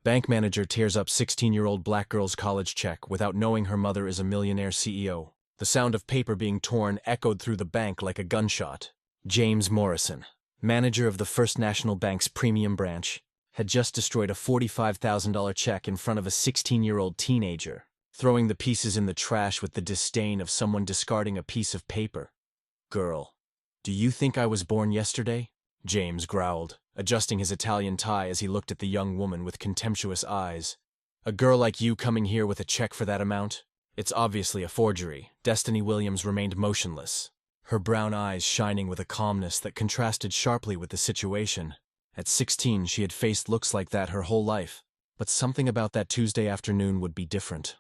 Bank manager tears up 16-year-old black girl's college check without knowing her mother is a millionaire CEO. The sound of paper being torn echoed through the bank like a gunshot. James Morrison, manager of the First National Bank's premium branch, had just destroyed a $45,000 check in front of a 16-year-old teenager, throwing the pieces in the trash with the disdain of someone discarding a piece of paper. "Girl, do you think I was born yesterday?" James growled, adjusting his Italian tie as he looked at the young woman with contemptuous eyes. "A girl like you coming here with a check for that amount? It's obviously a forgery." Destiny Williams remained motionless, her brown eyes shining with a calmness that contrasted sharply with the situation. At 16, she had faced looks like that her whole life, but something about that Tuesday afternoon would be different.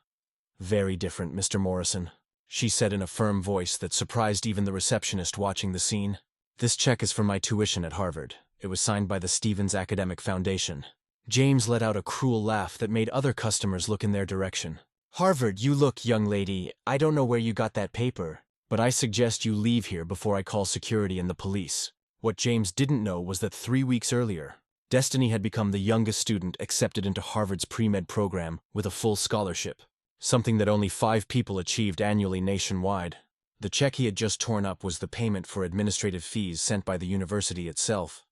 "Very different, Mr. Morrison," she said in a firm voice that surprised even the receptionist watching the scene. "This check is for my tuition at Harvard. It was signed by the Stevens Academic Foundation." James let out a cruel laugh that made other customers look in their direction. "Harvard, you look, young lady, I don't know where you got that paper, but I suggest you leave here before I call security and the police." What James didn't know was that 3 weeks earlier, Destiny had become the youngest student accepted into Harvard's pre-med program with a full scholarship, something that only 5 people achieved annually nationwide. The check he had just torn up was the payment for administrative fees sent by the university itself.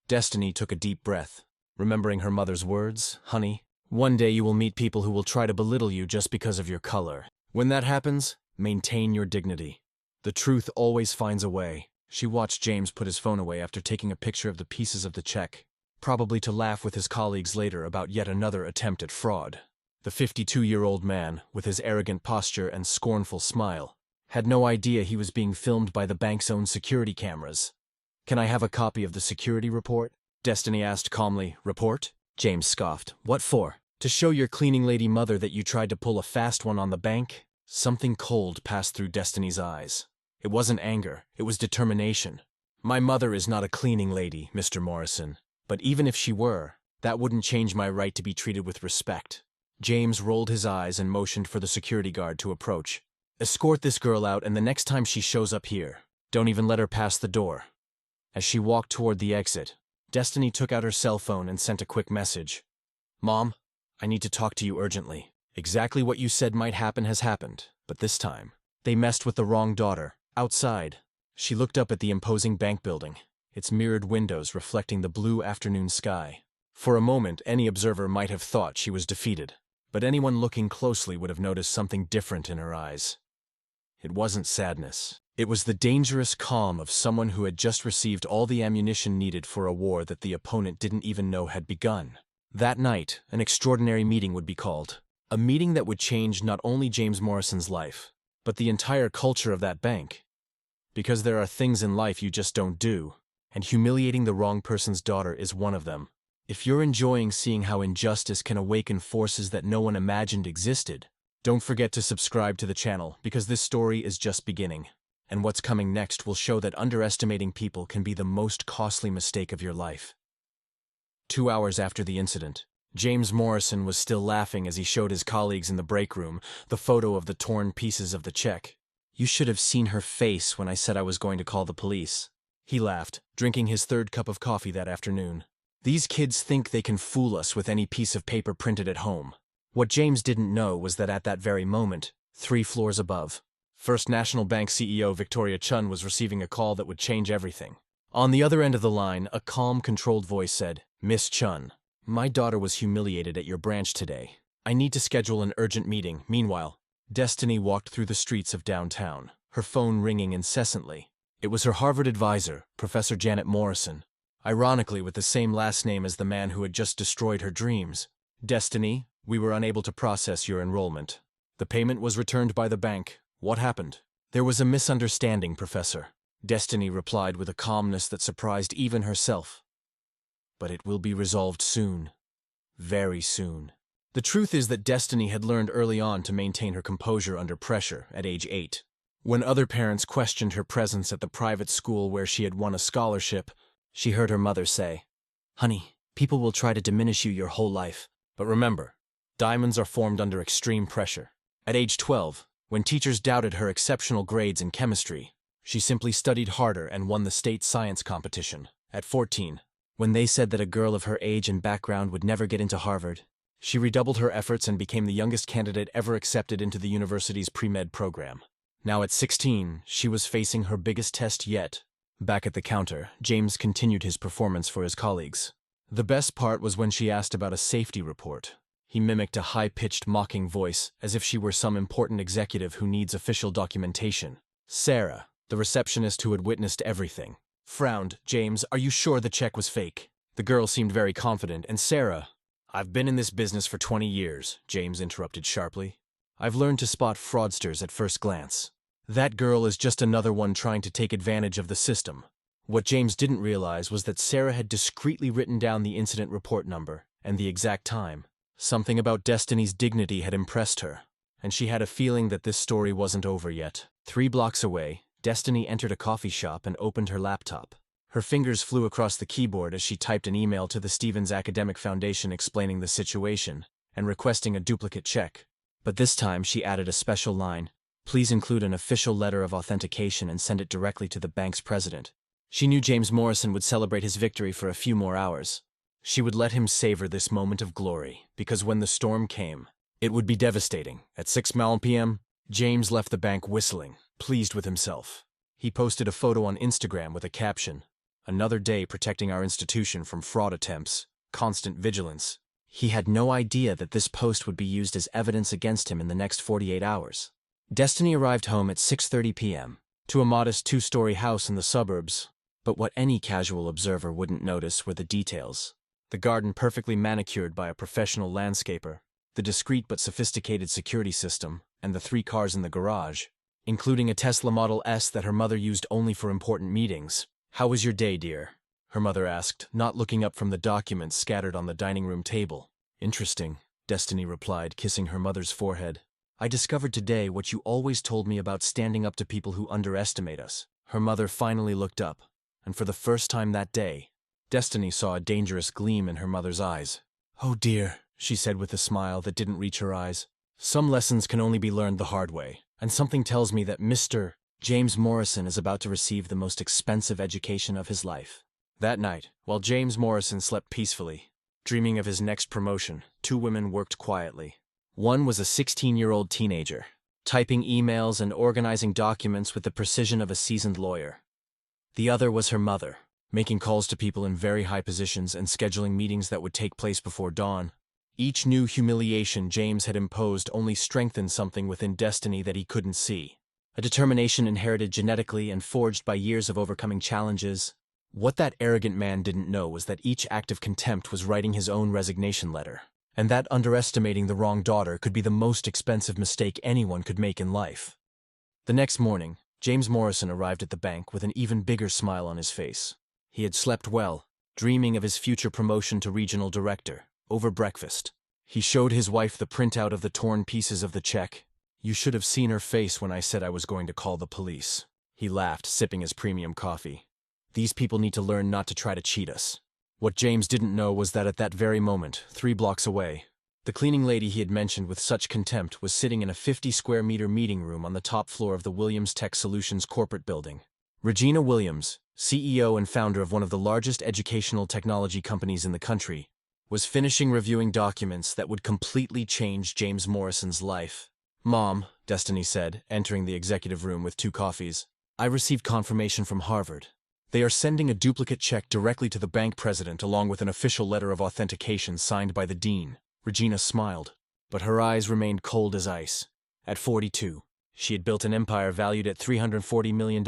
Destiny took a deep breath, remembering her mother's words. "Honey, one day you will meet people who will try to belittle you just because of your color. When that happens, maintain your dignity. The truth always finds a way." She watched James put his phone away after taking a picture of the pieces of the check, probably to laugh with his colleagues later about yet another attempt at fraud. The 52-year-old man, with his arrogant posture and scornful smile, had no idea he was being filmed by the bank's own security cameras. "Can I have a copy of the security report?" Destiny asked calmly. "Report?" James scoffed. "What for? To show your cleaning lady mother that you tried to pull a fast one on the bank?" Something cold passed through Destiny's eyes. It wasn't anger, it was determination. "My mother is not a cleaning lady, Mr. Morrison. But even if she were, that wouldn't change my right to be treated with respect." James rolled his eyes and motioned for the security guard to approach. "Escort this girl out, and the next time she shows up here, don't even let her pass the door." As she walked toward the exit, Destiny took out her cell phone and sent a quick message. "Mom, I need to talk to you urgently. Exactly what you said might happen has happened, but this time, they messed with the wrong daughter. Outside." She looked up at the imposing bank building, its mirrored windows reflecting the blue afternoon sky. For a moment, any observer might have thought she was defeated, but anyone looking closely would have noticed something different in her eyes. It wasn't sadness. It was the dangerous calm of someone who had just received all the ammunition needed for a war that the opponent didn't even know had begun. That night, an extraordinary meeting would be called. A meeting that would change not only James Morrison's life, but the entire culture of that bank. Because there are things in life you just don't do, and humiliating the wrong person's daughter is one of them. If you're enjoying seeing how injustice can awaken forces that no one imagined existed, don't forget to subscribe to the channel, because this story is just beginning. And what's coming next will show that underestimating people can be the most costly mistake of your life. 2 hours after the incident, James Morrison was still laughing as he showed his colleagues in the break room the photo of the torn pieces of the check. "You should have seen her face when I said I was going to call the police." He laughed, drinking his 3rd cup of coffee that afternoon. "These kids think they can fool us with any piece of paper printed at home." What James didn't know was that at that very moment, 3 floors above, First National Bank CEO Victoria Chun was receiving a call that would change everything. On the other end of the line, a calm, controlled voice said, "Miss Chun, my daughter was humiliated at your branch today. I need to schedule an urgent meeting." Meanwhile, Destiny walked through the streets of downtown, her phone ringing incessantly. It was her Harvard advisor, Professor Janet Morrison, ironically with the same last name as the man who had just destroyed her dreams. "Destiny, we were unable to process your enrollment. The payment was returned by the bank. What happened?" "There was a misunderstanding, Professor," Destiny replied with a calmness that surprised even herself. "But it will be resolved soon. Very soon." The truth is that Destiny had learned early on to maintain her composure under pressure at age 8. When other parents questioned her presence at the private school where she had won a scholarship, she heard her mother say, "Honey, people will try to diminish you your whole life. But remember, diamonds are formed under extreme pressure." At age 12, when teachers doubted her exceptional grades in chemistry, she simply studied harder and won the state science competition. At 14, When they said that a girl of her age and background would never get into Harvard, she redoubled her efforts and became the youngest candidate ever accepted into the university's pre-med program. Now at 16, she was facing her biggest test yet. Back at the counter, James continued his performance for his colleagues. The best part was when she asked about a safety report. He mimicked a high-pitched, mocking voice, as if she were some important executive who needs official documentation. Sarah, the receptionist who had witnessed everything, frowned. "James, are you sure the check was fake?" The girl seemed very confident, and Sarah— "I've been in this business for 20 years, James interrupted sharply. "I've learned to spot fraudsters at first glance. That girl is just another one trying to take advantage of the system." What James didn't realize was that Sarah had discreetly written down the incident report number and the exact time. Something about Destiny's dignity had impressed her, and she had a feeling that this story wasn't over yet. 3 blocks away, Destiny entered a coffee shop and opened her laptop. Her fingers flew across the keyboard as she typed an email to the Stevens Academic Foundation explaining the situation and requesting a duplicate check. But this time she added a special line: "Please include an official letter of authentication and send it directly to the bank's president." She knew James Morrison would celebrate his victory for a few more hours. She would let him savor this moment of glory, because when the storm came, it would be devastating. At 6 p.m., James left the bank whistling, pleased with himself. He posted a photo on Instagram with a caption: "Another day protecting our institution from fraud attempts. Constant vigilance." He had no idea that this post would be used as evidence against him in the next 48 hours. Destiny arrived home at 6:30 p.m. to a modest 2-story house in the suburbs, but what any casual observer wouldn't notice were the details. The garden perfectly manicured by a professional landscaper, the discreet but sophisticated security system, and the 3 cars in the garage, including a Tesla Model S that her mother used only for important meetings. "How was your day, dear?" her mother asked, not looking up from the documents scattered on the dining room table. "Interesting," Destiny replied, kissing her mother's forehead. "I discovered today what you always told me about standing up to people who underestimate us." Her mother finally looked up, and for the first time that day, Destiny saw a dangerous gleam in her mother's eyes. "Oh dear," she said with a smile that didn't reach her eyes. "Some lessons can only be learned the hard way, and something tells me that Mr. James Morrison is about to receive the most expensive education of his life." That night, while James Morrison slept peacefully, dreaming of his next promotion, 2 women worked quietly. One was a 16-year-old teenager, typing emails and organizing documents with the precision of a seasoned lawyer. The other was her mother, making calls to people in very high positions and scheduling meetings that would take place before dawn. Each new humiliation James had imposed only strengthened something within Destiny that he couldn't see. A determination inherited genetically and forged by years of overcoming challenges. What that arrogant man didn't know was that each act of contempt was writing his own resignation letter, and that underestimating the wrong daughter could be the most expensive mistake anyone could make in life. The next morning, James Morrison arrived at the bank with an even bigger smile on his face. He had slept well, dreaming of his future promotion to regional director. Over breakfast, he showed his wife the printout of the torn pieces of the check. "You should have seen her face when I said I was going to call the police." He laughed, sipping his premium coffee. "These people need to learn not to try to cheat us." What James didn't know was that at that very moment, 3 blocks away, the cleaning lady he had mentioned with such contempt was sitting in a 50-square-meter meeting room on the top floor of the Williams Tech Solutions corporate building. Regina Williams, CEO and founder of one of the largest educational technology companies in the country, was finishing reviewing documents that would completely change James Morrison's life. "Mom," Destiny said, entering the executive room with 2 coffees, "I received confirmation from Harvard. They are sending a duplicate check directly to the bank president along with an official letter of authentication signed by the dean." Regina smiled, but her eyes remained cold as ice. At 42, she had built an empire valued at $340 million.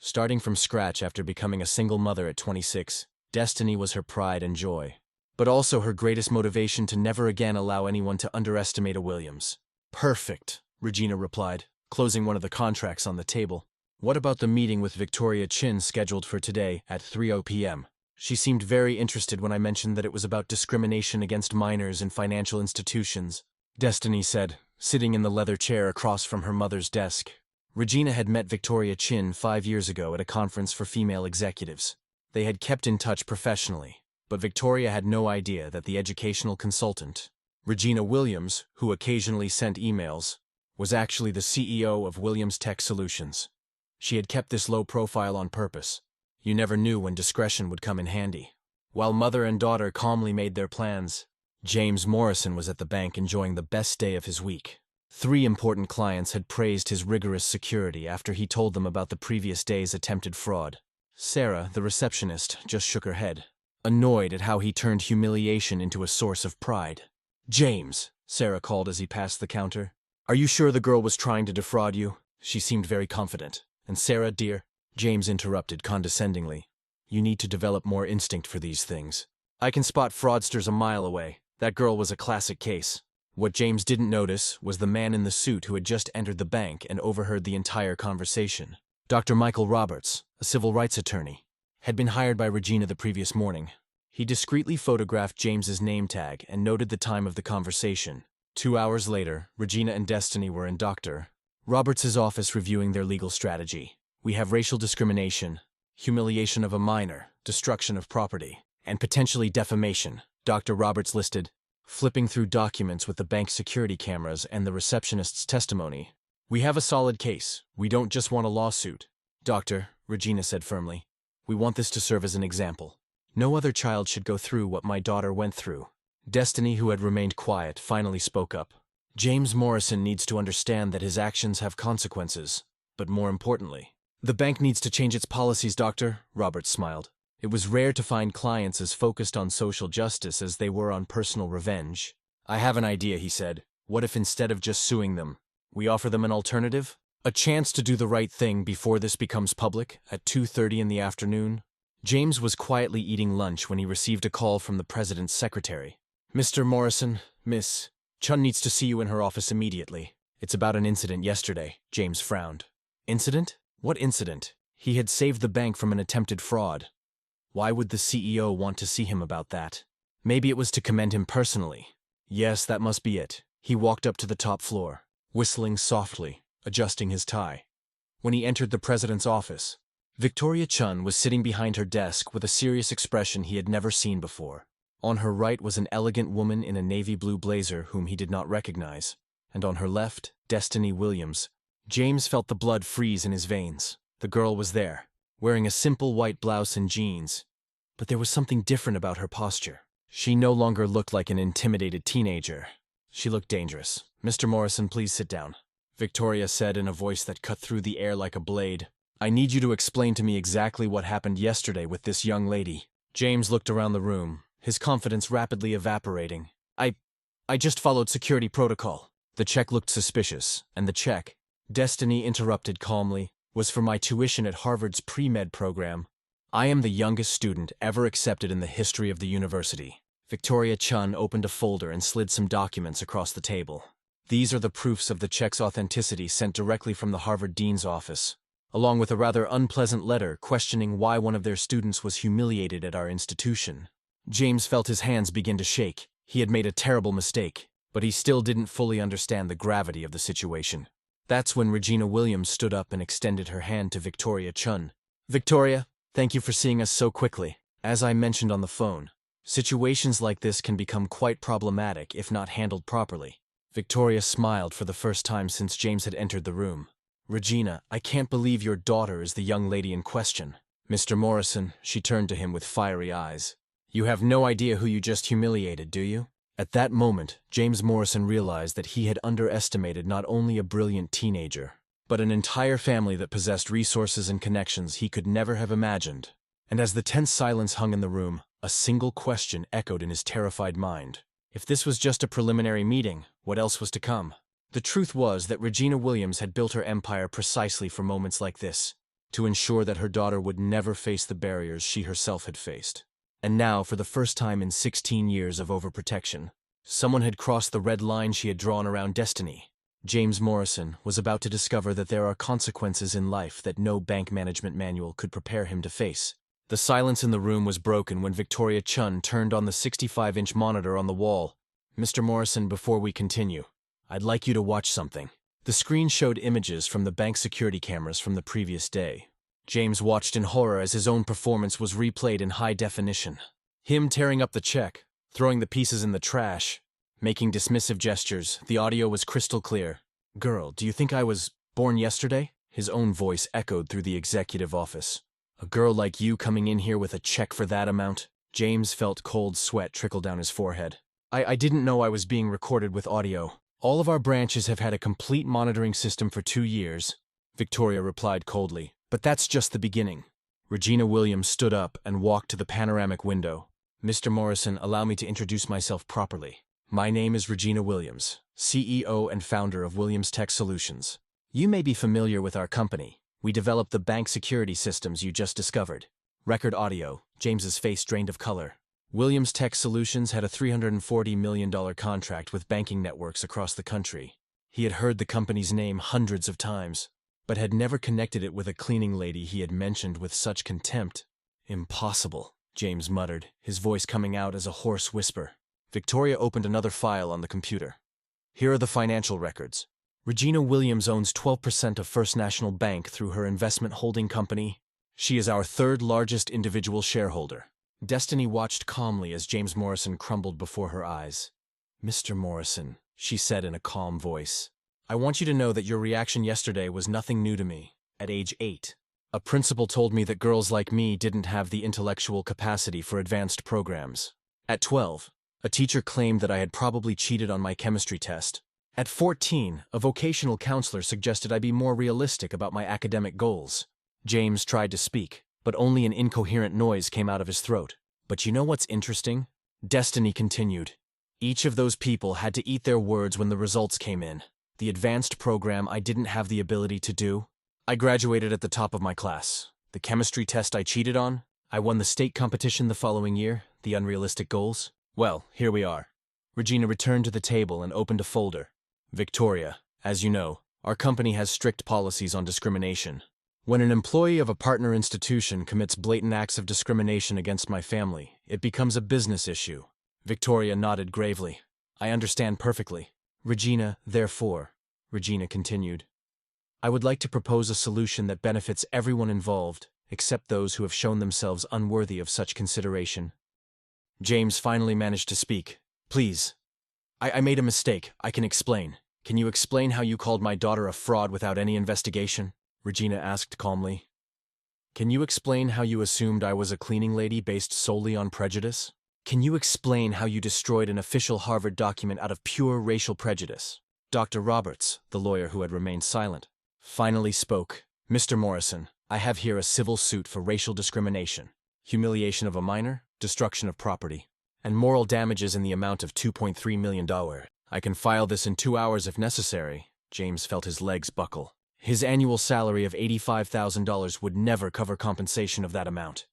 Starting from scratch after becoming a single mother at 26, Destiny was her pride and joy, but also her greatest motivation to never again allow anyone to underestimate a Williams. "Perfect," Regina replied, closing one of the contracts on the table. "What about the meeting with Victoria Chin scheduled for today at 3 p.m.? She seemed very interested when I mentioned that it was about discrimination against minors in financial institutions," Destiny said, sitting in the leather chair across from her mother's desk. Regina had met Victoria Chin 5 years ago at a conference for female executives. They had kept in touch professionally, but Victoria had no idea that the educational consultant, Regina Williams, who occasionally sent emails, was actually the CEO of Williams Tech Solutions. She had kept this low profile on purpose. You never knew when discretion would come in handy. While mother and daughter calmly made their plans, James Morrison was at the bank enjoying the best day of his week. 3 important clients had praised his rigorous security after he told them about the previous day's attempted fraud. Sarah, the receptionist, just shook her head, annoyed at how he turned humiliation into a source of pride. "James," Sarah called as he passed the counter. "Are you sure the girl was trying to defraud you?" She seemed very confident. "And Sarah, dear," James interrupted condescendingly, "you need to develop more instinct for these things. I can spot fraudsters a mile away. That girl was a classic case." What James didn't notice was the man in the suit who had just entered the bank and overheard the entire conversation. Dr. Michael Roberts, a civil rights attorney, had been hired by Regina the previous morning. He discreetly photographed James's name tag and noted the time of the conversation. 2 hours later, Regina and Destiny were in Dr. Roberts' office reviewing their legal strategy. "We have racial discrimination, humiliation of a minor, destruction of property, and potentially defamation," Dr. Roberts listed, flipping through documents with the bank's security cameras and the receptionist's testimony. "We have a solid case. We don't just want a lawsuit." "Doctor," Regina said firmly, "we want this to serve as an example. No other child should go through what my daughter went through." Destiny, who had remained quiet, finally spoke up. "James Morrison needs to understand that his actions have consequences, but more importantly, the bank needs to change its policies, Doctor," Roberts smiled. It was rare to find clients as focused on social justice as they were on personal revenge. "I have an idea," he said. "What if instead of just suing them, we offer them an alternative? A chance to do the right thing before this becomes public at 2:30 in the afternoon?" James was quietly eating lunch when he received a call from the president's secretary. "Mr. Morrison, Miss Chun needs to see you in her office immediately. It's about an incident yesterday." James frowned. "Incident? What incident?" He had saved the bank from an attempted fraud. Why would the CEO want to see him about that? Maybe it was to commend him personally. Yes, that must be it. He walked up to the top floor, whistling softly, adjusting his tie. When he entered the president's office, Victoria Chun was sitting behind her desk with a serious expression he had never seen before. On her right was an elegant woman in a navy blue blazer whom he did not recognize, and on her left, Destiny Williams. James felt the blood freeze in his veins. The girl was there, wearing a simple white blouse and jeans, but there was something different about her posture. She no longer looked like an intimidated teenager. She looked dangerous. "Mr. Morrison, please sit down," Victoria said in a voice that cut through the air like a blade. "I need you to explain to me exactly what happened yesterday with this young lady." James looked around the room, his confidence rapidly evaporating. I just followed security protocol." The check looked suspicious, and the check, Destiny interrupted calmly, was for my tuition at Harvard's pre-med program. "I am the youngest student ever accepted in the history of the university." Victoria Chun opened a folder and slid some documents across the table. "These are the proofs of the check's authenticity sent directly from the Harvard Dean's office, along with a rather unpleasant letter questioning why one of their students was humiliated at our institution." James felt his hands begin to shake. He had made a terrible mistake, but he still didn't fully understand the gravity of the situation. That's when Regina Williams stood up and extended her hand to Victoria Chun. "Victoria, thank you for seeing us so quickly. As I mentioned on the phone, situations like this can become quite problematic if not handled properly." Victoria smiled for the first time since James had entered the room. "Regina, I can't believe your daughter is the young lady in question." "Mr. Morrison," she turned to him with fiery eyes. "You have no idea who you just humiliated, do you?" At that moment, James Morrison realized that he had underestimated not only a brilliant teenager, but an entire family that possessed resources and connections he could never have imagined. And as the tense silence hung in the room, a single question echoed in his terrified mind. If this was just a preliminary meeting, what else was to come? The truth was that Regina Williams had built her empire precisely for moments like this, to ensure that her daughter would never face the barriers she herself had faced. And now, for the first time in 16 years of overprotection, someone had crossed the red line she had drawn around Destiny. James Morrison was about to discover that there are consequences in life that no bank management manual could prepare him to face. The silence in the room was broken when Victoria Chun turned on the 65-inch monitor on the wall. "Mr. Morrison, before we continue, I'd like you to watch something." The screen showed images from the bank security cameras from the previous day. James watched in horror as his own performance was replayed in high definition. Him tearing up the check, throwing the pieces in the trash, making dismissive gestures. The audio was crystal clear. "Girl, do you think I was born yesterday?" His own voice echoed through the executive office. "A girl like you coming in here with a check for that amount?" James felt cold sweat trickle down his forehead. I didn't know I was being recorded with audio. All of our branches have had a complete monitoring system for 2 years, Victoria replied coldly. But that's just the beginning. Regina Williams stood up and walked to the panoramic window. Mr. Morrison, allow me to introduce myself properly. My name is Regina Williams, CEO and founder of Williams Tech Solutions. You may be familiar with our company. We developed the bank security systems you just discovered. Record audio. James's face drained of color. Williams Tech Solutions had a $340 million contract with banking networks across the country. He had heard the company's name hundreds of times, but had never connected it with a cleaning lady he had mentioned with such contempt. Impossible, James muttered, his voice coming out as a hoarse whisper. Victoria opened another file on the computer. Here are the financial records. Regina Williams owns 12% of First National Bank through her investment holding company. She is our third largest individual shareholder. Destiny watched calmly as James Morrison crumbled before her eyes. Mr. Morrison, she said in a calm voice, I want you to know that your reaction yesterday was nothing new to me. At age 8, a principal told me that girls like me didn't have the intellectual capacity for advanced programs. At 12, a teacher claimed that I had probably cheated on my chemistry test. At 14, a vocational counselor suggested I be more realistic about my academic goals. James tried to speak, but only an incoherent noise came out of his throat. But you know what's interesting? Destiny continued. Each of those people had to eat their words when the results came in. The advanced program I didn't have the ability to do. I graduated at the top of my class. The chemistry test I cheated on. I won the state competition the following year, the unrealistic goals. Well, here we are. Regina returned to the table and opened a folder. Victoria, as you know, our company has strict policies on discrimination. When an employee of a partner institution commits blatant acts of discrimination against my family, it becomes a business issue. Victoria nodded gravely. I understand perfectly. Regina, therefore, Regina continued, I would like to propose a solution that benefits everyone involved, except those who have shown themselves unworthy of such consideration. James finally managed to speak. Please. I made a mistake. I can explain. Can you explain how you called my daughter a fraud without any investigation? Regina asked calmly. Can you explain how you assumed I was a cleaning lady based solely on prejudice? Can you explain how you destroyed an official Harvard document out of pure racial prejudice? Dr. Roberts, the lawyer who had remained silent, finally spoke. Mr. Morrison, I have here a civil suit for racial discrimination, humiliation of a minor, destruction of property, and moral damages in the amount of $2.3 million. I can file this in 2 hours if necessary. James felt his legs buckle. His annual salary of $85,000 would never cover compensation of that amount.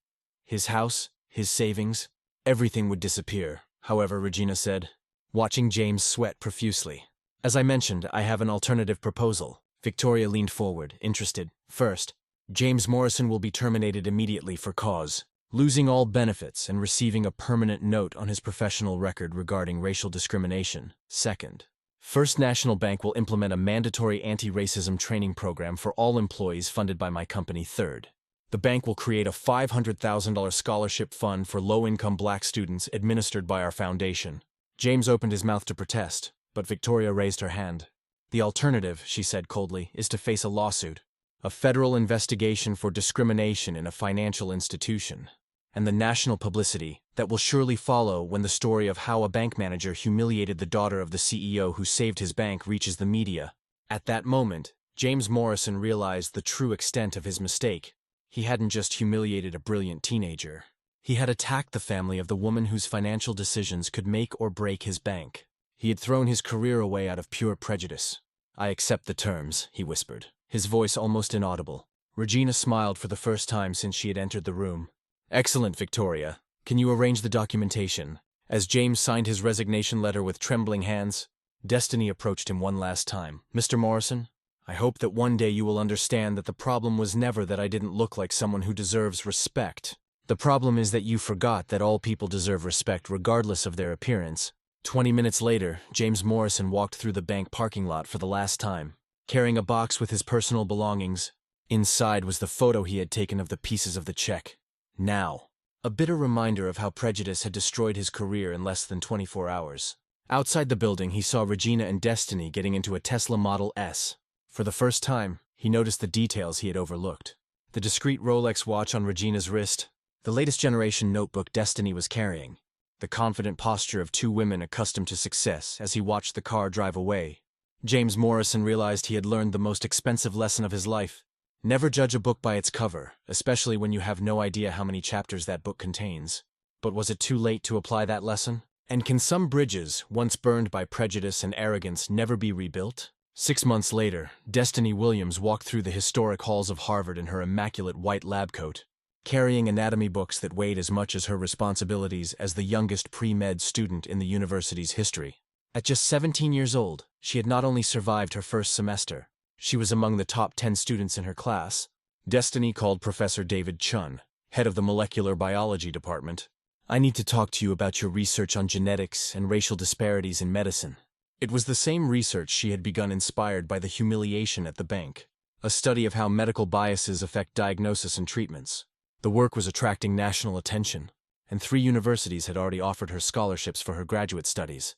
His house, his savings, everything would disappear, however, Regina said, watching James sweat profusely. As I mentioned, I have an alternative proposal. Victoria leaned forward, interested. First, James Morrison will be terminated immediately for cause, losing all benefits and receiving a permanent note on his professional record regarding racial discrimination. Second, First National Bank will implement a mandatory anti-racism training program for all employees funded by my company. Third, the bank will create a $500,000 scholarship fund for low-income black students administered by our foundation. James opened his mouth to protest, but Victoria raised her hand. The alternative, she said coldly, is to face a lawsuit, a federal investigation for discrimination in a financial institution, and the national publicity that will surely follow when the story of how a bank manager humiliated the daughter of the CEO who saved his bank reaches the media. At that moment, James Morrison realized the true extent of his mistake. He hadn't just humiliated a brilliant teenager. He had attacked the family of the woman whose financial decisions could make or break his bank. He had thrown his career away out of pure prejudice. I accept the terms, he whispered, his voice almost inaudible. Regina smiled for the first time since she had entered the room. Excellent, Victoria. Can you arrange the documentation? As James signed his resignation letter with trembling hands, Destiny approached him one last time. Mr. Morrison, I hope that one day you will understand that the problem was never that I didn't look like someone who deserves respect. The problem is that you forgot that all people deserve respect regardless of their appearance. 20 minutes later, James Morrison walked through the bank parking lot for the last time, carrying a box with his personal belongings. Inside was the photo he had taken of the pieces of the check. Now, a bitter reminder of how prejudice had destroyed his career in less than 24 hours. Outside the building, he saw Regina and Destiny getting into a Tesla Model S. For the first time, he noticed the details he had overlooked. The discreet Rolex watch on Regina's wrist, The latest generation notebook Destiny was carrying, the confident posture of two women accustomed to success as he watched the car drive away. James Morrison realized he had learned the most expensive lesson of his life. Never judge a book by its cover, especially when you have no idea how many chapters that book contains. But was it too late to apply that lesson? And can some bridges, once burned by prejudice and arrogance, never be rebuilt? 6 months later, Destiny Williams walked through the historic halls of Harvard in her immaculate white lab coat, carrying anatomy books that weighed as much as her responsibilities as the youngest pre-med student in the university's history. At just 17 years old, she had not only survived her first semester, she was among the top 10 students in her class. Destiny called Professor David Chun, head of the molecular biology department. "I need to talk to you about your research on genetics and racial disparities in medicine." It was the same research she had begun, inspired by the humiliation at the bank, a study of how medical biases affect diagnosis and treatments. The work was attracting national attention, and 3 universities had already offered her scholarships for her graduate studies.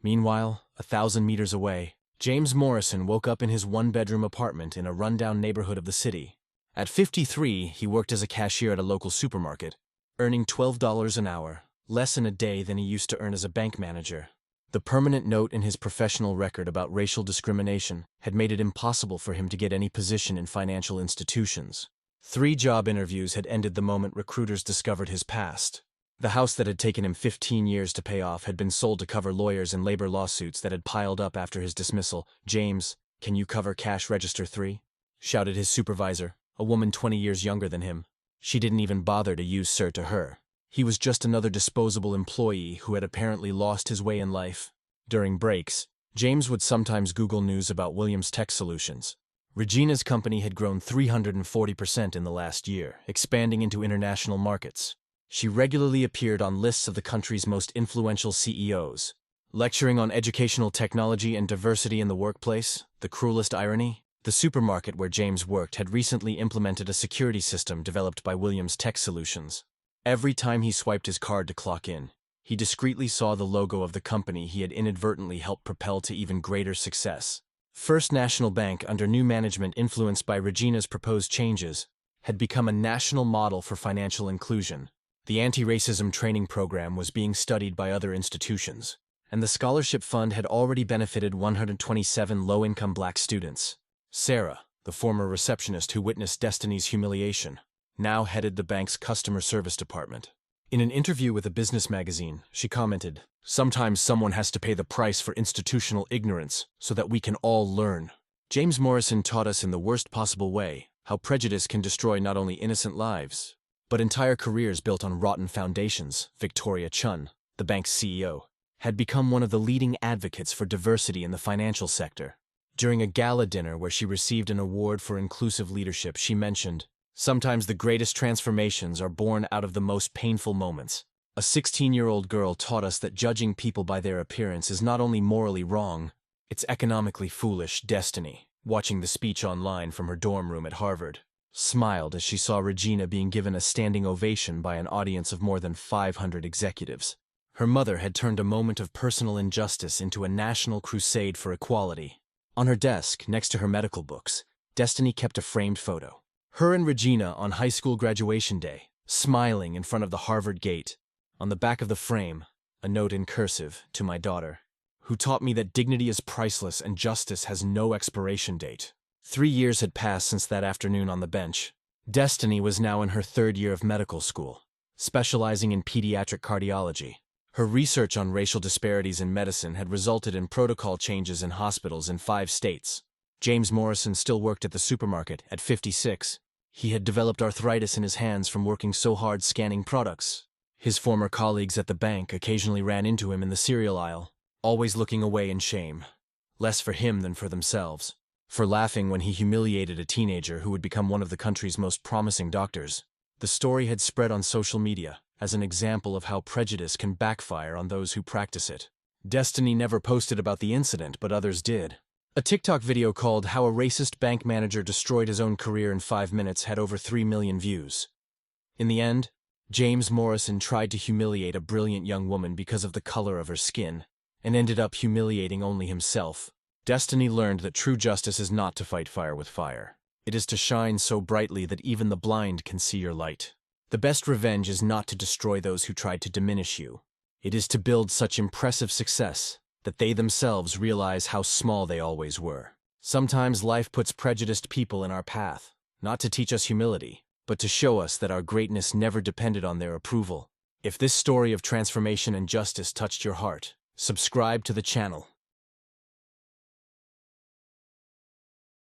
Meanwhile, 1,000 meters away, James Morrison woke up in his one-bedroom apartment in a rundown neighborhood of the city. At 53, he worked as a cashier at a local supermarket, earning $12 an hour, less in a day than he used to earn as a bank manager. The permanent note in his professional record about racial discrimination had made it impossible for him to get any position in financial institutions. 3 job interviews had ended the moment recruiters discovered his past. The house that had taken him 15 years to pay off had been sold to cover lawyers and labor lawsuits that had piled up after his dismissal. "James, can you cover cash register 3? Shouted his supervisor, a woman 20 years younger than him. She didn't even bother to use "sir" to her. He was just another disposable employee who had apparently lost his way in life. During breaks, James would sometimes Google news about Williams Tech Solutions. Regina's company had grown 340% in the last year, expanding into international markets. She regularly appeared on lists of the country's most influential CEOs, lecturing on educational technology and diversity in the workplace. The cruelest irony? The supermarket where James worked had recently implemented a security system developed by Williams Tech Solutions. Every time he swiped his card to clock in, he discreetly saw the logo of the company he had inadvertently helped propel to even greater success. First National Bank, under new management influenced by Regina's proposed changes, had become a national model for financial inclusion. The anti-racism training program was being studied by other institutions, and the scholarship fund had already benefited 127 low-income black students. Sarah, the former receptionist who witnessed Destiny's humiliation, now headed the bank's customer service department. In an interview with a business magazine, she commented, "Sometimes someone has to pay the price for institutional ignorance so that we can all learn." James Morrison taught us in the worst possible way how prejudice can destroy not only innocent lives, but entire careers built on rotten foundations. Victoria Chun, the bank's CEO, had become one of the leading advocates for diversity in the financial sector. During a gala dinner where she received an award for inclusive leadership, she mentioned, "Sometimes the greatest transformations are born out of the most painful moments." A 16-year-old girl taught us that judging people by their appearance is not only morally wrong, it's economically foolish. Destiny, watching the speech online from her dorm room at Harvard, smiled as she saw Regina being given a standing ovation by an audience of more than 500 executives. Her mother had turned a moment of personal injustice into a national crusade for equality. On her desk, next to her medical books, Destiny kept a framed photo. Her and Regina on high school graduation day, smiling in front of the Harvard gate. On the back of the frame, a note in cursive, "To my daughter, who taught me that dignity is priceless and justice has no expiration date." 3 years had passed since that afternoon on the bench. Destiny was now in her 3rd year of medical school, specializing in pediatric cardiology. Her research on racial disparities in medicine had resulted in protocol changes in hospitals in 5 states. James Morrison still worked at the supermarket at 56. He had developed arthritis in his hands from working so hard scanning products. His former colleagues at the bank occasionally ran into him in the cereal aisle, always looking away in shame, less for him than for themselves, for laughing when he humiliated a teenager who would become one of the country's most promising doctors. The story had spread on social media as an example of how prejudice can backfire on those who practice it. Destiny never posted about the incident, but others did. A TikTok video called "How a Racist Bank Manager Destroyed His Own Career in 5 Minutes" had over 3 million views. In the end, James Morrison tried to humiliate a brilliant young woman because of the color of her skin, and ended up humiliating only himself. Destiny learned that true justice is not to fight fire with fire. It is to shine so brightly that even the blind can see your light. The best revenge is not to destroy those who tried to diminish you. It is to build such impressive success that they themselves realize how small they always were. Sometimes life puts prejudiced people in our path, not to teach us humility, but to show us that our greatness never depended on their approval. If this story of transformation and justice touched your heart, subscribe to the channel